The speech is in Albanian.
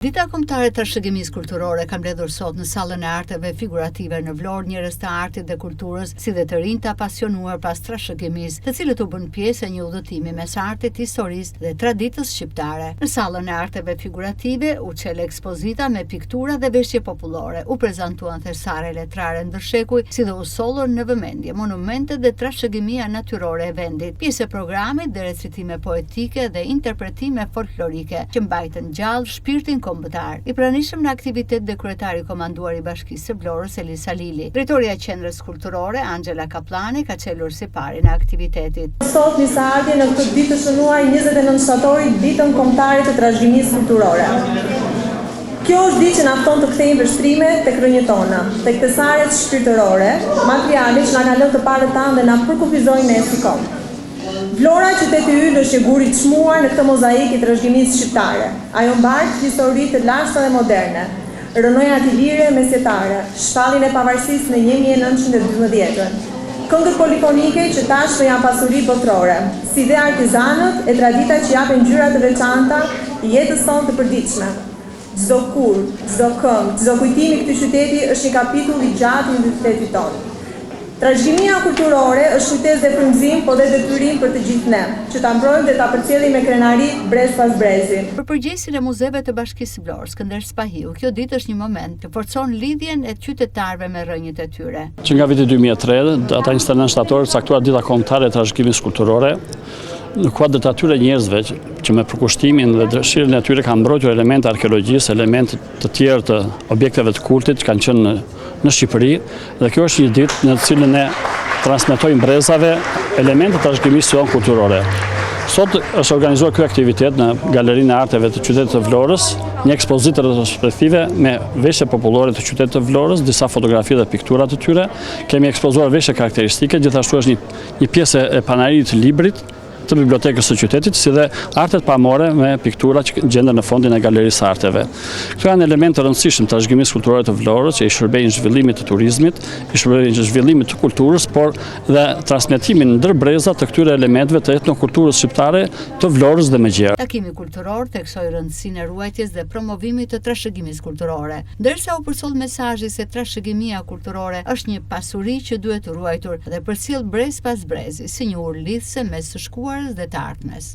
Dita kombëtare e trashëgimisë kulturore ka mbledhur sot në Sallën e Arteve Figurative në Vlorë njerëz të artit dhe kulturës, si dhe të rinj të apasionuar pas trashëgimisë, të cilët u bën pjesë e një udhëtimi mes artit, historisë dhe traditës shqiptare. Në Sallën e Arteve Figurative u çel ekspozita me piktura dhe veshje popullore, u prezantuan thersare letrare ndërshekuj, si dhe u sollën në vëmendje monumentet dhe trashëgimia natyrore e vendit. Pjesë e programit dhe recitime poetike dhe interpretime folklorike që mbajtën gjallë shpirtin kombëtar. I pranishëm në aktivitet dhe kryetari komanduar i Bashkisë së Vlorës Elisa Lili. Drejtoria e Qendrës Kulturore Angela Kaplani ka çelur si pari në aktivitetit. Sot nisa ardhje në këtë ditë të shënuar 29 shtatori, ditën kombëtare të trashëgimisë kulturore. Kjo është ditë që na fton të kthejmë vështrime tek rrënjët tona, tek thesaret shpirtërore, materiale që na kanë lënë të parët tanë dhe na përkufizojnë ne si kombë. Vlora, qyteti ynë, është e gurit çmuar në këtë mozaik i trashëgimisë shqiptare. Ajo mbart histori të lashta dhe moderne, rënojat i lire mesjetare, shpallin e pavarësisë në 1912-ën, këngët polifonike që tashmë janë pasuri botërore, si dhe artizanët e tradita që japin ngjyra të veçanta jetës sonë të përditshme. Çdo kur, çdo këngë, çdo kujtim i këtij qyteti është një kapitull i gjatë i identitetit tonë. Trashëgimia kulturore është kujtesë dhe frymëzim, po dhe detyrim për të gjithë ne, që ta mbrojmë dhe ta përcjellim me krenari brez pas brezi. Për përgjegjësin e muzeve të Bashkisë së Vlorës, Skënder Spahiu, kjo ditë është një moment që forcon lidhjen e qytetarëve me rrënjët e tyre. Që nga viti 2003, data 29 shtator, caktuar dita kombëtare e trashëgimisë kulturore, në kuadër të atyre njerëzve që me përkushtimin dhe dëshirën e tyre kanë mbrojtur elemente arkeologjisë, elemente të tjerë të objekteve të kultit që kanë qenë në Shqipëri, dhe kjo është një ditë në të cilën ne transmetojmë brezave elemente të trashëgimisë tonë kulturore. Sot është organizuar ky aktivitet në Galerinë e Arteve të qytetit të Vlorës, një ekspozitë retrospektive me veshje popullore të qytetit të Vlorës, disa fotografi dhe piktura të tyre. Kemi ekspozuar veshje karakteristike, gjithashtu është një pjesë e panarit të librit të bibliotekës së qytetit, si dhe artet pamore me piktura që gjenden në fondin e Galerisë Arteve. Këto janë elemente të rëndësishëm të trashëgimisë kulturore të Vlorës, që i shërbejnë zhvillimit të turizmit, i shërbejnë zhvillimit të kulturës, por dhe transmetimin ndër breza të këtyre elementeve të etnokulturës shqiptare të Vlorës dhe Megjera. Takimi kulturor theksoi rëndësinë e ruajtjes dhe promovimit të trashëgimisë kulturore, ndërsa u përsoll mesazhi se trashëgimia kulturore është një pasuri që duhet ruajtur dhe përcjell brez pas brezi, si një urë lidhëse mes së shkuarës dhe të ardhmes.